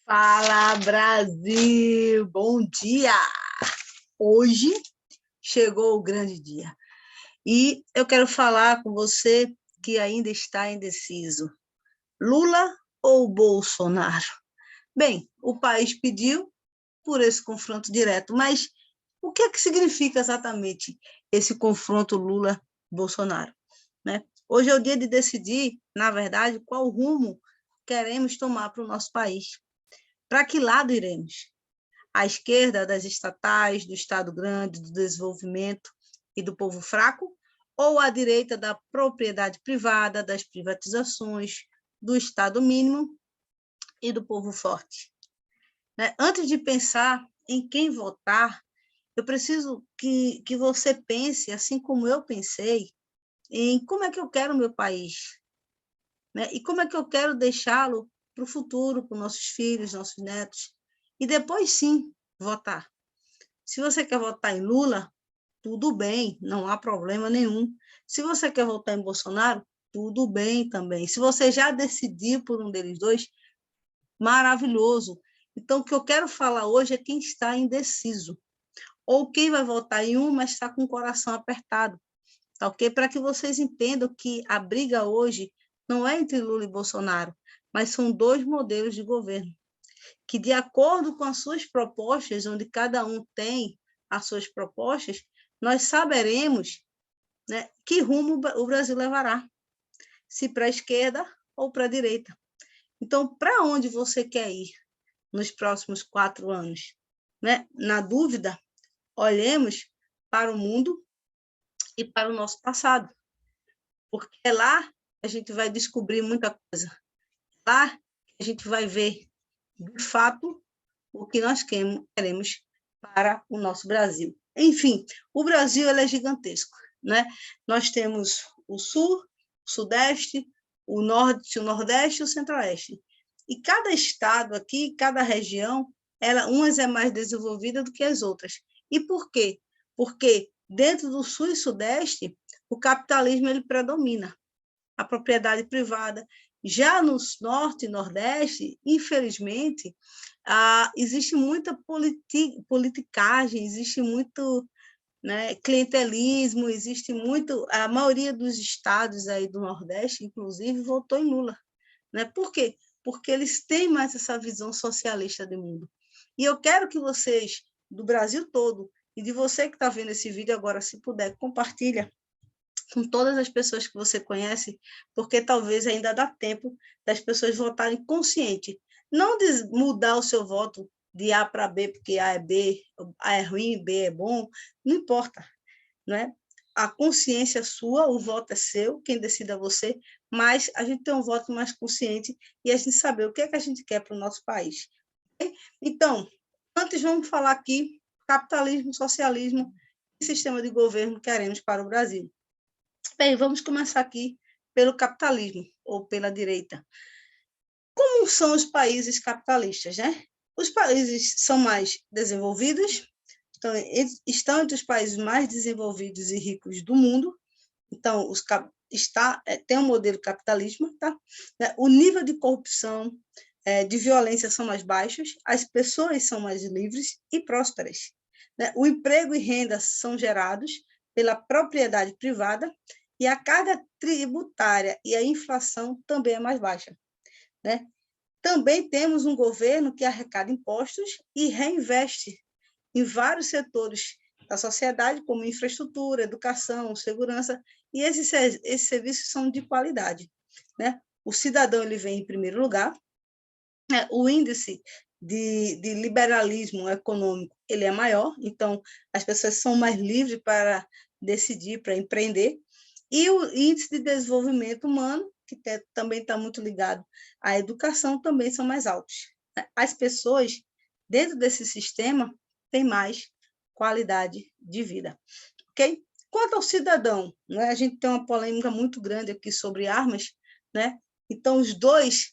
Fala, Brasil! Bom dia! Hoje chegou o grande dia e eu quero falar com você que ainda está indeciso. Lula ou Bolsonaro? Bem, o país pediu por esse confronto direto, mas o que é que significa exatamente esse confronto Lula-Bolsonaro, né? Hoje é o dia de decidir, na verdade, qual rumo queremos tomar para o nosso país. Para que lado iremos? À esquerda das estatais, do Estado grande, do desenvolvimento e do povo fraco, ou à direita da propriedade privada, das privatizações, do Estado mínimo e do povo forte? Antes de pensar em quem votar, eu preciso que você pense, assim como eu pensei, em como é que eu quero o meu país, né? E como é que eu quero deixá-lo para o futuro, para os nossos filhos, nossos netos, e depois sim votar. Se você quer votar em Lula, tudo bem, não há problema nenhum. Se você quer votar em Bolsonaro, tudo bem também. Se você já decidiu por um deles dois, maravilhoso. Então, o que eu quero falar hoje é quem está indeciso, ou quem vai votar em um, mas está com o coração apertado, tá ok? Para que vocês entendam que a briga hoje não é entre Lula e Bolsonaro, mas são dois modelos de governo que, de acordo com as suas propostas, onde cada um tem as suas propostas, nós saberemos, né, que rumo o Brasil levará, se para a esquerda ou para a direita. Então, para onde você quer ir nos próximos 4 anos? Né? Na dúvida, olhemos para o mundo e para o nosso passado, porque lá a gente vai descobrir muita coisa. Lá a gente vai ver, de fato, o que nós queremos para o nosso Brasil. Enfim, o Brasil é gigantesco, né? Nós temos o Sul, o Sudeste, o Norte, o Nordeste e o Centro-Oeste. E cada estado aqui, cada região, umas é mais desenvolvida do que as outras. E por quê? Porque dentro do Sul e Sudeste, o capitalismo ele predomina, a propriedade privada. Já no Norte e Nordeste, infelizmente, existe muita politicagem, existe muito, né, clientelismo, existe muito. A maioria dos estados aí do Nordeste, inclusive, votou em Lula. Né? Por quê? Porque eles têm mais essa visão socialista do mundo. E eu quero que vocês, do Brasil todo, e de você que está vendo esse vídeo agora, se puder, compartilha com todas as pessoas que você conhece, porque talvez ainda dá tempo das pessoas votarem consciente. Não de mudar o seu voto de A para B, porque A é B, A é ruim, B é bom, não importa, né? A consciência é sua, o voto é seu, quem decide é você, mas a gente tem um voto mais consciente e a gente saber o que é que a gente quer para o nosso país. Okay? Então, antes vamos falar aqui capitalismo, socialismo e sistema de governo que queremos para o Brasil. Bem, vamos começar aqui pelo capitalismo, ou pela direita. Como são os países capitalistas, né? Os países são mais desenvolvidos, então, estão entre os países mais desenvolvidos e ricos do mundo, então, tem um modelo capitalismo, tá? O nível de corrupção, de violência são mais baixos, as pessoas são mais livres e prósperas. Né? O emprego e renda são gerados pela propriedade privada e a carga tributária e a inflação também é mais baixa. Né? Também temos um governo que arrecada impostos e reinveste em vários setores da sociedade, como infraestrutura, educação, segurança, e esses serviços são de qualidade. Né? O cidadão ele vem em primeiro lugar, né? O índice de liberalismo econômico ele é maior, então as pessoas são mais livres para decidir, para empreender, e o índice de desenvolvimento humano, que também está muito ligado à educação, também são mais altos. As pessoas, dentro desse sistema, têm mais qualidade de vida. Ok? Quanto ao cidadão, né, a gente tem uma polêmica muito grande aqui sobre armas, né? Então, os dois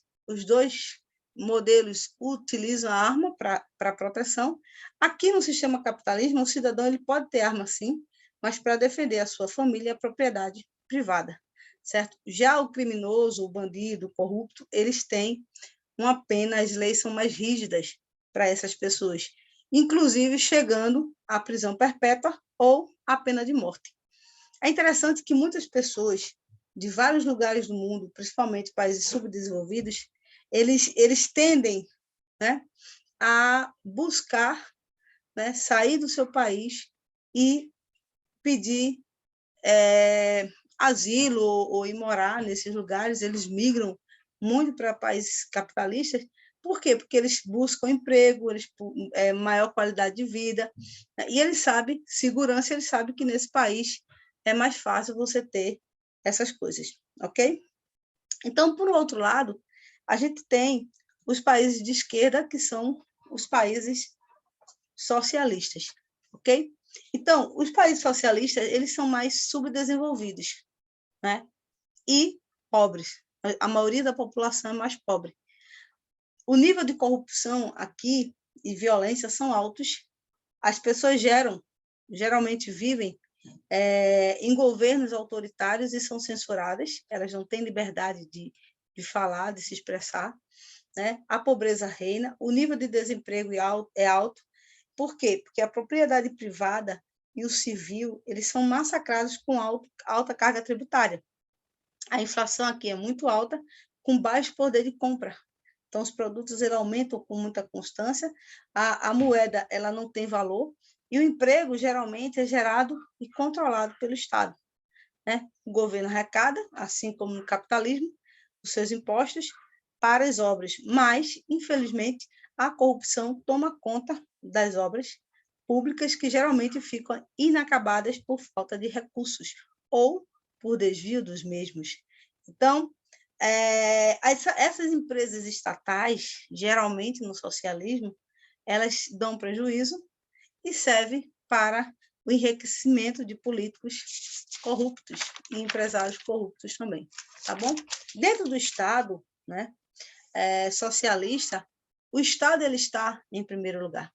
modelos utilizam a arma para proteção. Aqui no sistema capitalismo, o cidadão ele pode ter arma sim, mas para defender a sua família e a propriedade privada, certo? Já o criminoso, o bandido, o corrupto, eles têm uma pena, as leis são mais rígidas para essas pessoas, inclusive chegando à prisão perpétua ou à pena de morte. É interessante que muitas pessoas de vários lugares do mundo, principalmente países subdesenvolvidos, eles tendem, né, a buscar, né, sair do seu país e pedir asilo ou ir morar nesses lugares. Eles migram muito para países capitalistas. Por quê? Porque eles buscam emprego, maior qualidade de vida, e eles sabem, segurança, eles sabem que nesse país é mais fácil você ter essas coisas, ok? Então, por outro lado, a gente tem os países de esquerda, que são os países socialistas, ok? Então, os países socialistas, eles são mais subdesenvolvidos, né? E pobres. A maioria da população é mais pobre. O nível de corrupção aqui e violência são altos. As pessoas geralmente vivem em governos autoritários e são censuradas. Elas não têm liberdade de falar, de se expressar, né? A pobreza reina, o nível de desemprego é alto. Por quê? Porque a propriedade privada e o civil, eles são massacrados com alta carga tributária. A inflação aqui é muito alta, com baixo poder de compra. Então, os produtos eles aumentam com muita constância, a moeda ela não tem valor, e o emprego geralmente é gerado e controlado pelo Estado, né? O governo arrecada, assim como no capitalismo, os seus impostos para as obras, mas, infelizmente, a corrupção toma conta das obras públicas, que geralmente ficam inacabadas por falta de recursos ou por desvio dos mesmos. Então, essas empresas estatais, geralmente no socialismo, elas dão prejuízo e servem para o enriquecimento de políticos corruptos e empresários corruptos também, tá bom? Dentro do Estado, né, socialista, o Estado ele está em primeiro lugar,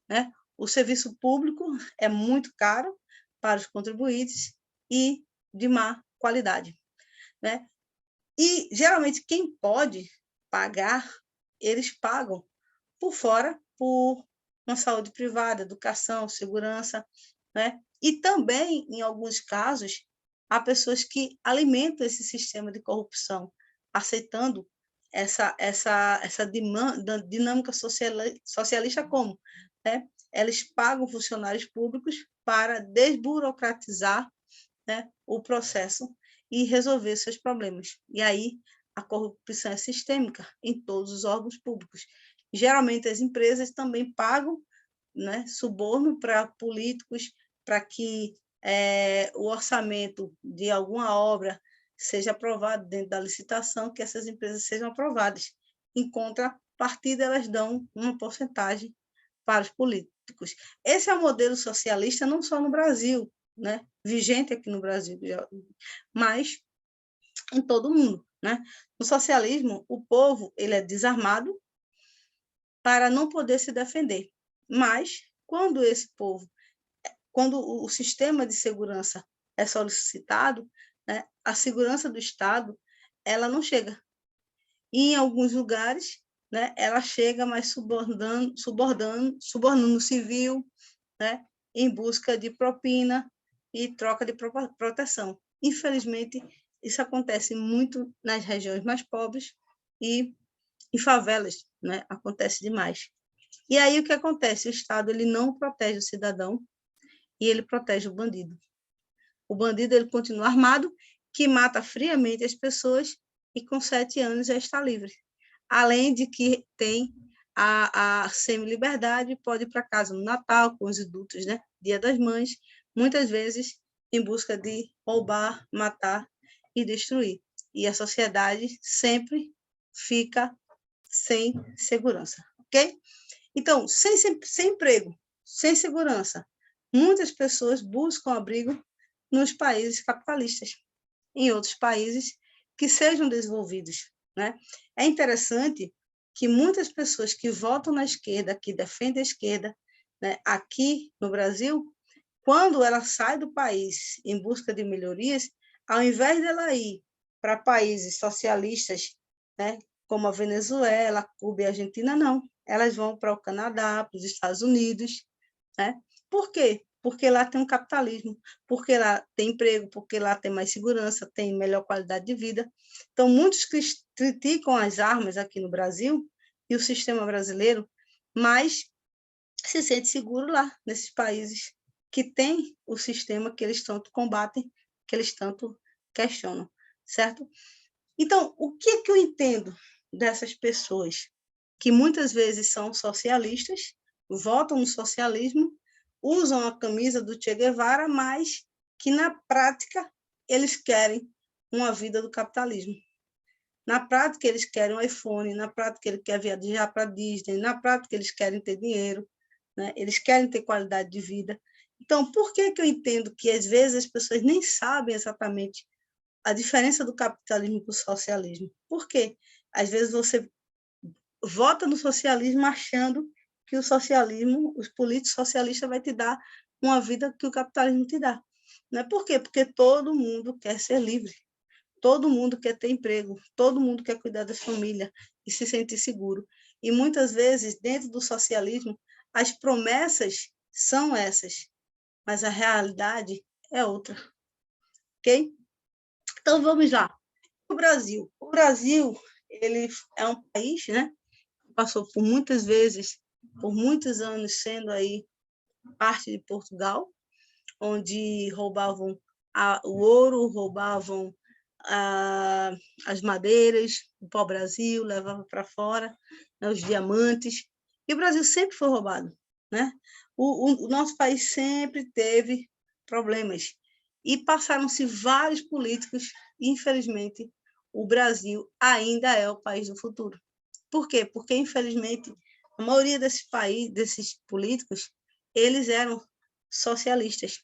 né? O serviço público é muito caro para os contribuintes e de má qualidade, né? E, geralmente, quem pode pagar, eles pagam por fora, por uma saúde privada, educação, segurança, né? E também, em alguns casos, há pessoas que alimentam esse sistema de corrupção, aceitando essa dinâmica socialista como, né? Eles pagam funcionários públicos para desburocratizar, né, o processo e resolver seus problemas. E aí a corrupção é sistêmica em todos os órgãos públicos. Geralmente as empresas também pagam, né, suborno para políticos, para que o orçamento de alguma obra seja aprovado dentro da licitação, que essas empresas sejam aprovadas. Em contrapartida, elas dão uma porcentagem para os políticos. Esse é o modelo socialista não só no Brasil, né, vigente aqui no Brasil, mas em todo o mundo, né? No socialismo, o povo ele é desarmado para não poder se defender. Mas quando o sistema de segurança é solicitado, né, a segurança do Estado ela não chega. E em alguns lugares, né, ela chega, mas subornando o civil, né, em busca de propina e troca de proteção. Infelizmente, isso acontece muito nas regiões mais pobres e em favelas, né, acontece demais. E aí o que acontece? O Estado ele não protege o cidadão e ele protege o bandido. O bandido ele continua armado, que mata friamente as pessoas e com 7 anos já está livre. Além de que tem a semi-liberdade, pode ir para casa no Natal, com os adultos, né? Dia das Mães, muitas vezes em busca de roubar, matar e destruir. E a sociedade sempre fica sem segurança, ok? Então, sem emprego, sem segurança, muitas pessoas buscam abrigo nos países capitalistas, em outros países que sejam desenvolvidos, né? É interessante que muitas pessoas que votam na esquerda, que defendem a esquerda, né, aqui no Brasil, quando ela sai do país em busca de melhorias, ao invés dela ir para países socialistas, né, como a Venezuela, Cuba e a Argentina, não. Elas vão para o Canadá, para os Estados Unidos, né? Por quê? Porque lá tem um capitalismo, porque lá tem emprego, porque lá tem mais segurança, tem melhor qualidade de vida. Então, muitos criticam as armas aqui no Brasil e o sistema brasileiro, mas se sente seguro lá, nesses países que tem o sistema que eles tanto combatem, que eles tanto questionam, certo? Então, o que é que eu entendo dessas pessoas que muitas vezes são socialistas, votam no socialismo, usam a camisa do Che Guevara, mas que na prática eles querem uma vida do capitalismo. Na prática eles querem um iPhone, na prática eles querem viajar para a Disney, na prática eles querem ter dinheiro, né? Eles querem ter qualidade de vida. Então, por que eu entendo que às vezes as pessoas nem sabem exatamente a diferença do capitalismo para o socialismo? Por quê? Às vezes você vota no socialismo achando que o socialismo, os políticos socialistas vai te dar uma vida que o capitalismo te dá. Não é por quê? Porque todo mundo quer ser livre, todo mundo quer ter emprego, todo mundo quer cuidar da família e se sentir seguro. E muitas vezes, dentro do socialismo, as promessas são essas, mas a realidade é outra, ok? Então, vamos lá. O Brasil. O Brasil, ele é um país, né? Passou por muitas vezes, por muitos anos, sendo aí parte de Portugal, onde roubavam o ouro, roubavam as madeiras, o pau-brasil, levavam para fora, né, os diamantes, e o Brasil sempre foi roubado, né? O nosso país sempre teve problemas, e passaram-se vários políticos, e, infelizmente, o Brasil ainda é o país do futuro. Por quê? Porque, infelizmente, a maioria desses políticos, eles eram socialistas.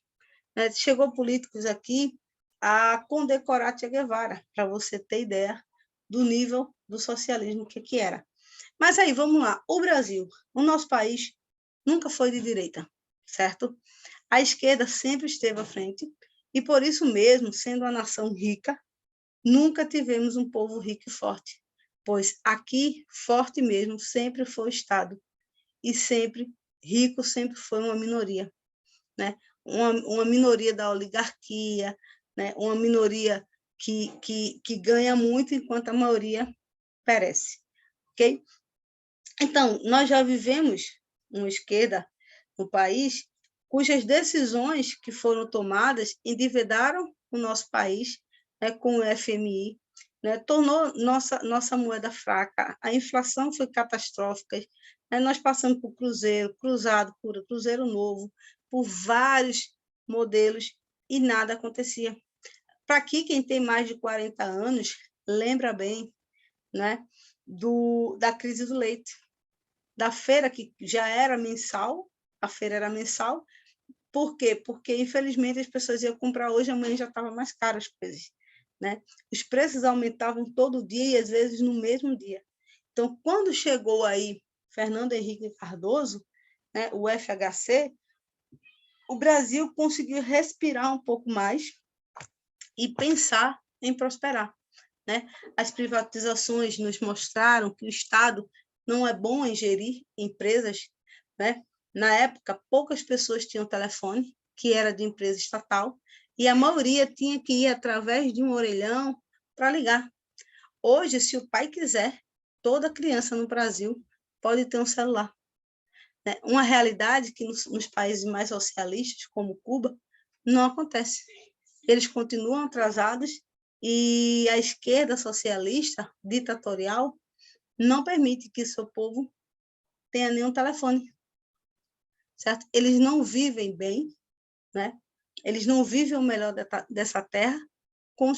Né? Chegou políticos aqui a condecorar Che Guevara, para você ter ideia do nível do socialismo que era. Mas aí, vamos lá. O Brasil, o nosso país, nunca foi de direita, certo? A esquerda sempre esteve à frente, e por isso mesmo, sendo uma nação rica, nunca tivemos um povo rico e forte, pois aqui, forte mesmo, sempre foi o Estado, e sempre, rico sempre foi uma minoria, né? Uma minoria da oligarquia, né? Uma minoria que ganha muito enquanto a maioria perece, ok? Então, nós já vivemos uma esquerda no país cujas decisões que foram tomadas endividaram o nosso país, né, com o FMI, né, tornou nossa moeda fraca, a inflação foi catastrófica, né, nós passamos por Cruzeiro, Cruzado, Cruzeiro Novo, por vários modelos e nada acontecia. Para aqui, quem tem mais de 40 anos, lembra bem, né, da crise do leite, da feira que já era mensal, a feira era mensal. Por quê? Porque, infelizmente, as pessoas iam comprar hoje, amanhã já estava mais caro as coisas, né? Os preços aumentavam todo dia e, às vezes, no mesmo dia. Então, quando chegou aí Fernando Henrique Cardoso, né, o FHC, o Brasil conseguiu respirar um pouco mais e pensar em prosperar, né? As privatizações nos mostraram que o Estado não é bom em gerir empresas, né? Na época, poucas pessoas tinham telefone, que era de empresa estatal, e a maioria tinha que ir através de um orelhão para ligar. Hoje, se o pai quiser, toda criança no Brasil pode ter um celular, né? Uma realidade que nos países mais socialistas, como Cuba, não acontece. Eles continuam atrasados e a esquerda socialista, ditatorial, não permite que seu povo tenha nenhum telefone, certo? Eles não vivem bem, né? Eles não vivem o melhor dessa terra como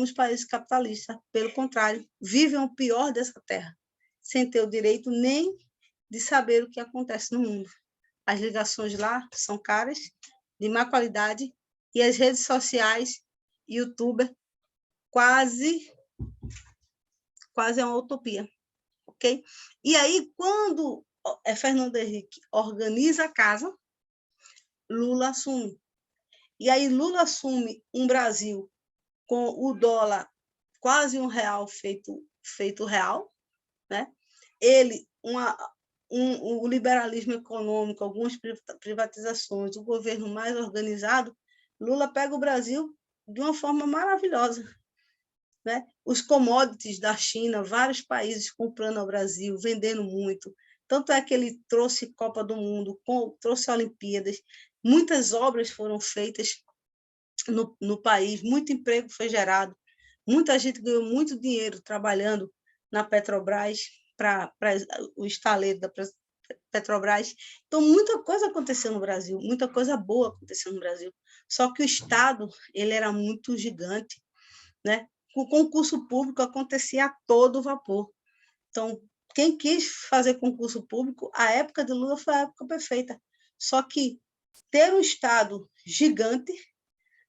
os países capitalistas. Pelo contrário, vivem o pior dessa terra, sem ter o direito nem de saber o que acontece no mundo. As ligações lá são caras, de má qualidade, e as redes sociais, YouTube, quase é uma utopia, ok? E aí, quando Fernando Henrique organiza a casa, Lula assume. E aí Lula assume um Brasil com o dólar quase R$ 1 feito real, né? Ele, o liberalismo econômico, algumas privatizações, o governo mais organizado, Lula pega o Brasil de uma forma maravilhosa, né? Os commodities da China, vários países comprando ao Brasil, vendendo muito. Tanto é que ele trouxe Copa do Mundo, trouxe Olimpíadas, muitas obras foram feitas no país, muito emprego foi gerado, muita gente ganhou muito dinheiro trabalhando na Petrobras, para o estaleiro da Petrobras. Então, muita coisa aconteceu no Brasil, muita coisa boa aconteceu no Brasil. Só que o Estado ele era muito gigante, né? O concurso público acontecia a todo vapor. Então, quem quis fazer concurso público, a época de Lula foi a época perfeita. Só que ter um Estado gigante,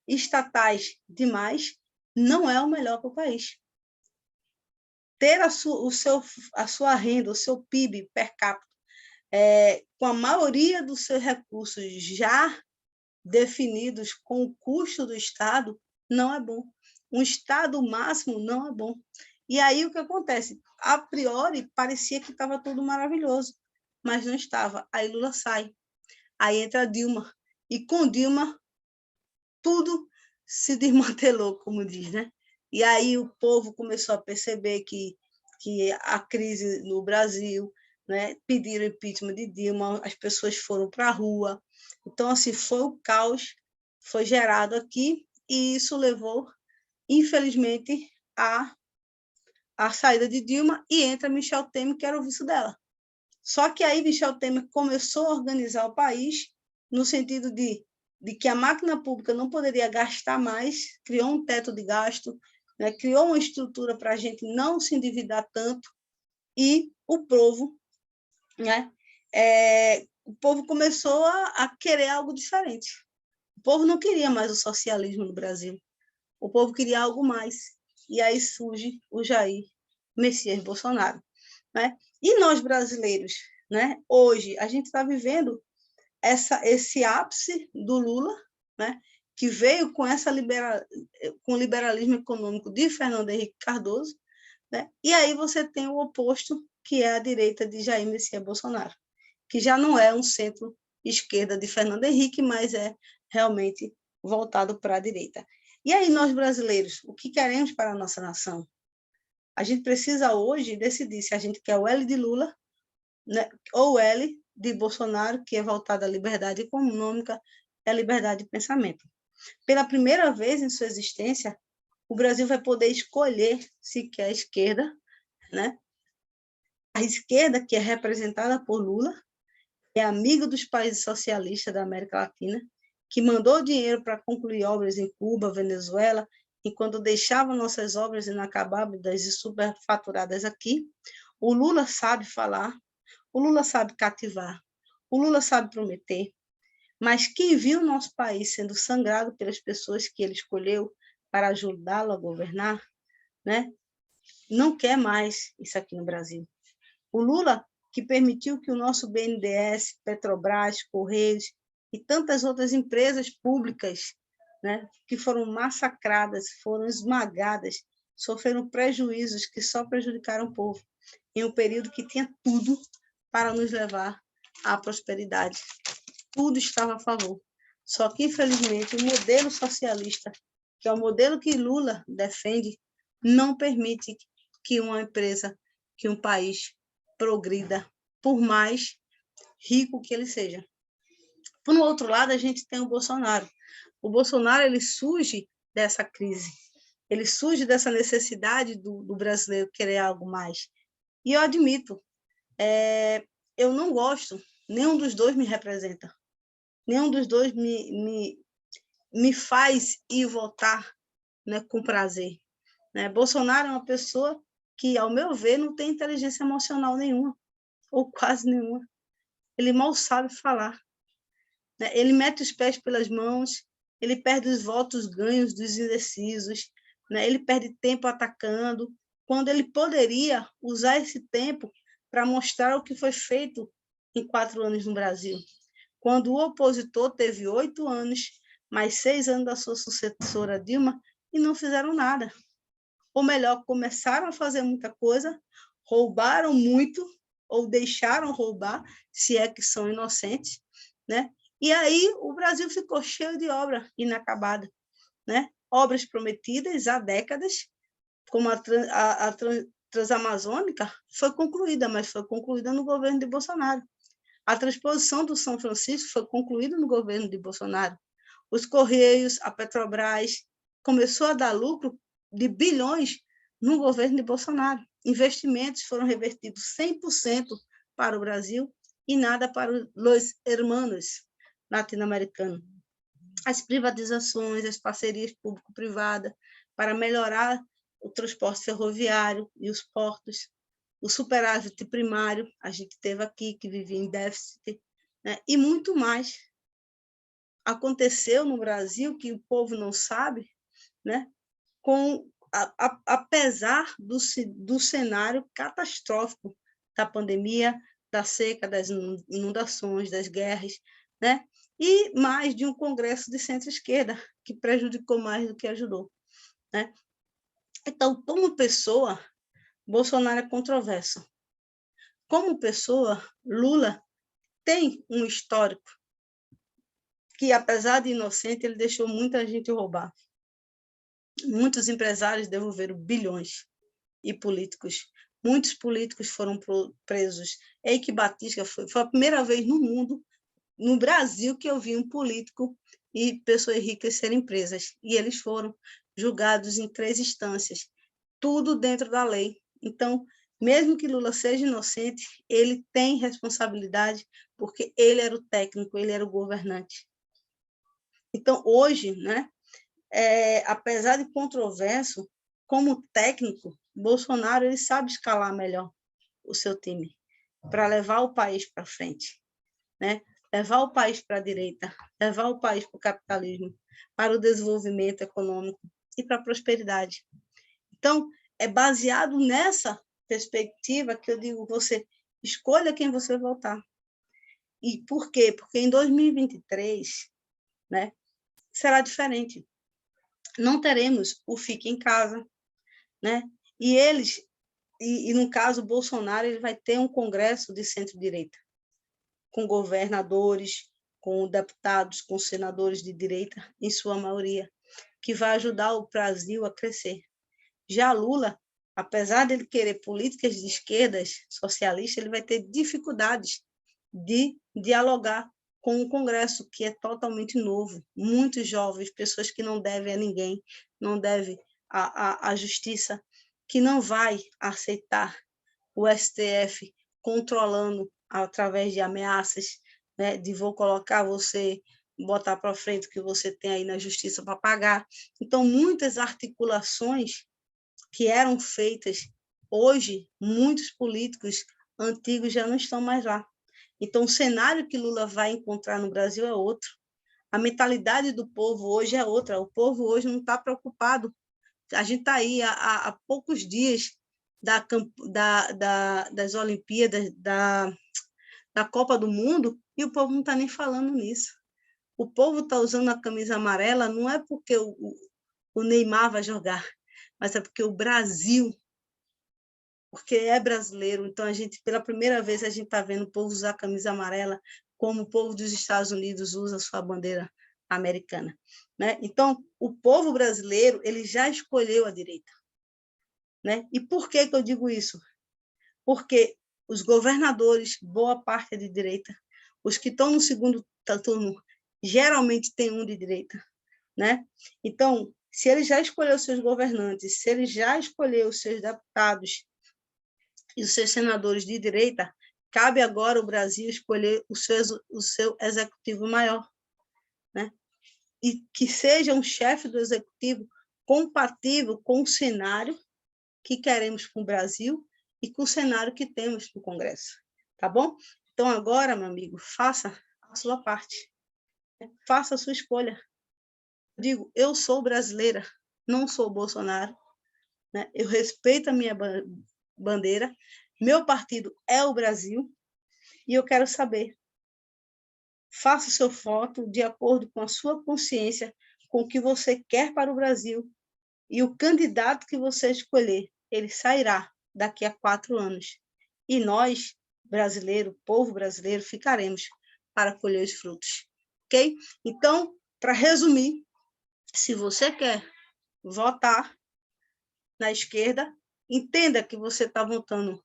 estatais demais, não é o melhor para o país. Ter a sua renda, o seu PIB per capita, com a maioria dos seus recursos já definidos com o custo do Estado, não é bom. Um Estado máximo não é bom. E aí o que acontece? A priori, parecia que estava tudo maravilhoso, mas não estava. Aí Lula sai. Aí entra Dilma. E com Dilma, tudo se desmantelou, como diz, né? E aí o povo começou a perceber que a crise no Brasil, né? Pediram impeachment de Dilma, as pessoas foram para a rua. Então, assim, foi o caos, foi gerado aqui, e isso levou, infelizmente, a saída de Dilma, e entra Michel Temer, que era o vice dela. Só que aí Michel Temer começou a organizar o país no sentido de que a máquina pública não poderia gastar mais, criou um teto de gasto, né? Criou uma estrutura para a gente não se endividar tanto, e o povo, né? O povo começou a querer algo diferente. O povo não queria mais o socialismo no Brasil, o povo queria algo mais. E aí surge o Jair Messias Bolsonaro, né? E nós brasileiros, né? Hoje a gente está vivendo esse ápice do Lula, né? Que veio com com o liberalismo econômico de Fernando Henrique Cardoso, né? E aí você tem o oposto, que é a direita de Jair Messias Bolsonaro, que já não é um centro-esquerda de Fernando Henrique, mas é realmente voltado para a direita. E aí nós brasileiros, o que queremos para a nossa nação? A gente precisa hoje decidir se a gente quer o L de Lula, né, ou o L de Bolsonaro, que é voltado à liberdade econômica e à liberdade de pensamento. Pela primeira vez em sua existência, o Brasil vai poder escolher se quer a esquerda, né? A esquerda, que é representada por Lula, é amigo dos países socialistas da América Latina, que mandou dinheiro para concluir obras em Cuba, Venezuela, enquanto deixava nossas obras inacabadas e superfaturadas aqui. O Lula sabe falar, o Lula sabe cativar, o Lula sabe prometer, mas quem viu o nosso país sendo sangrado pelas pessoas que ele escolheu para ajudá-lo a governar, né, não quer mais isso aqui no Brasil. O Lula, que permitiu que o nosso BNDES, Petrobras, Correios e tantas outras empresas públicas, né, que foram massacradas, foram esmagadas, sofreram prejuízos que só prejudicaram o povo, em um período que tinha tudo para nos levar à prosperidade. Tudo estava a favor. Só que, infelizmente, o modelo socialista, que é o modelo que Lula defende, não permite que uma empresa, que um país progrida, por mais rico que ele seja. Por outro lado, a gente tem o Bolsonaro. O Bolsonaro ele surge dessa crise, ele surge dessa necessidade do brasileiro querer algo mais. E eu admito, eu não gosto, nenhum dos dois me representa, nenhum dos dois me faz ir votar, né, com prazer. Né? Bolsonaro é uma pessoa que, ao meu ver, não tem inteligência emocional nenhuma, ou quase nenhuma. Ele mal sabe falar. Né? Ele mete os pés pelas mãos, ele perde os votos ganhos dos indecisos, né? Ele perde tempo atacando, quando ele poderia usar esse tempo para mostrar o que foi feito em 4 anos no Brasil. Quando o opositor teve 8 anos, mais 6 anos da sua sucessora Dilma, e não fizeram nada. Ou melhor, começaram a fazer muita coisa, roubaram muito, ou deixaram roubar, se é que são inocentes, né? E aí o Brasil ficou cheio de obra inacabada, né? Obras prometidas há décadas, como a Transamazônica, foi concluída, mas foi concluída no governo de Bolsonaro. A transposição do São Francisco foi concluída no governo de Bolsonaro. Os Correios, a Petrobras, começou a dar lucro de bilhões no governo de Bolsonaro. Investimentos foram revertidos 100% para o Brasil e nada para os hermanos latino-americanos. As privatizações, as parcerias público-privadas para melhorar o transporte ferroviário e os portos, o superávit primário, a gente teve aqui, que vivia em déficit, né? E muito mais. Aconteceu no Brasil, que o povo não sabe, né? Apesar do cenário catastrófico da pandemia, da seca, das inundações, das guerras, né? E mais de um congresso de centro-esquerda, que prejudicou mais do que ajudou, né? Então, como pessoa, Bolsonaro é controverso. Como pessoa, Lula tem um histórico que, apesar de inocente, ele deixou muita gente roubar. Muitos empresários devolveram bilhões e políticos. Muitos políticos foram presos. Eike Batista foi a primeira vez no mundo, no Brasil, que eu vi um político e pessoas ricas serem presas. E eles foram julgados em 3 instâncias, tudo dentro da lei. Então, mesmo que Lula seja inocente, ele tem responsabilidade, porque ele era o técnico, ele era o governante. Então, hoje, né, apesar de controverso, como técnico, Bolsonaro ele sabe escalar melhor o seu time para levar o país para frente, né? Levar o país para a direita, levar o país para o capitalismo, para o desenvolvimento econômico e para a prosperidade. Então, é baseado nessa perspectiva que eu digo, você escolha quem você votar. E por quê? Porque em 2023, né, será diferente. Não teremos o Fique em Casa, né? E no caso, Bolsonaro ele vai ter um congresso de centro-direita, com governadores, com deputados, com senadores de direita, em sua maioria, que vai ajudar o Brasil a crescer. Já Lula, apesar de ele querer políticas de esquerdas, socialistas, ele vai ter dificuldades de dialogar com o Congresso, que é totalmente novo, muitos jovens, pessoas que não devem a ninguém, não devem à justiça, que não vai aceitar o STF controlando através de ameaças, né, de vou colocar você, botar para frente o que você tem aí na justiça para pagar. Então, muitas articulações que eram feitas, hoje, muitos políticos antigos já não estão mais lá. Então, o cenário que Lula vai encontrar no Brasil é outro. A mentalidade do povo hoje é outra. O povo hoje não está preocupado. A gente está aí há poucos dias das Olimpíadas, da Copa do Mundo, e o povo não está nem falando nisso. O povo está usando a camisa amarela não é porque o Neymar vai jogar, mas é porque o Brasil, porque é brasileiro. Então, pela primeira vez, a gente está vendo o povo usar a camisa amarela como o povo dos Estados Unidos usa a sua bandeira americana, né? Então, o povo brasileiro ele já escolheu a direita, né? E por que eu digo isso? Porque os governadores, boa parte é de direita, os que estão no segundo turno geralmente tem um de direita, né? Então, se ele já escolheu seus governantes, se ele já escolheu seus deputados e os seus senadores de direita, cabe agora o Brasil escolher o seu executivo maior, né? E que seja um chefe do executivo compatível com o cenário que queremos para o Brasil e com o cenário que temos no Congresso, tá bom? Então, agora, meu amigo, faça a sua parte, né? Faça a sua escolha. Eu digo, eu sou brasileira, não sou Bolsonaro, né? Eu respeito a minha bandeira, meu partido é o Brasil, e eu quero saber, faça o seu voto de acordo com a sua consciência, com o que você quer para o Brasil, e o candidato que você escolher, ele sairá daqui a 4 anos. E nós, brasileiro, povo brasileiro, ficaremos para colher os frutos. Ok? Então, para resumir, se você quer votar na esquerda, entenda que você está votando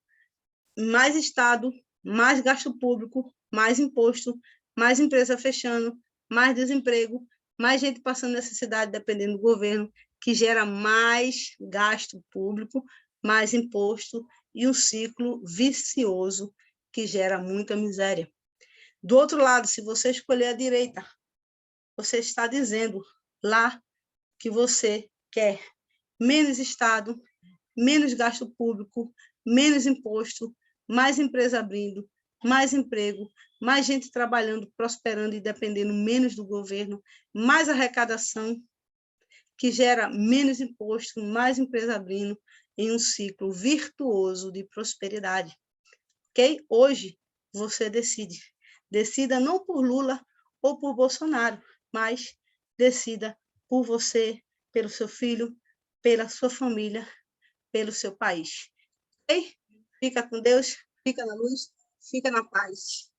mais Estado, mais gasto público, mais imposto, mais empresa fechando, mais desemprego, mais gente passando necessidade dependendo do governo, que gera mais gasto público, mais imposto e um ciclo vicioso que gera muita miséria. Do outro lado, se você escolher a direita, você está dizendo lá que você quer menos Estado, menos gasto público, menos imposto, mais empresa abrindo, mais emprego, mais gente trabalhando, prosperando e dependendo menos do governo, mais arrecadação, que gera menos imposto, mais empresa abrindo, em um ciclo virtuoso de prosperidade. Ok? Hoje, você decide. Decida não por Lula ou por Bolsonaro, mas decida por você, pelo seu filho, pela sua família, pelo seu país. Ok? Fica com Deus, fica na luz, fica na paz.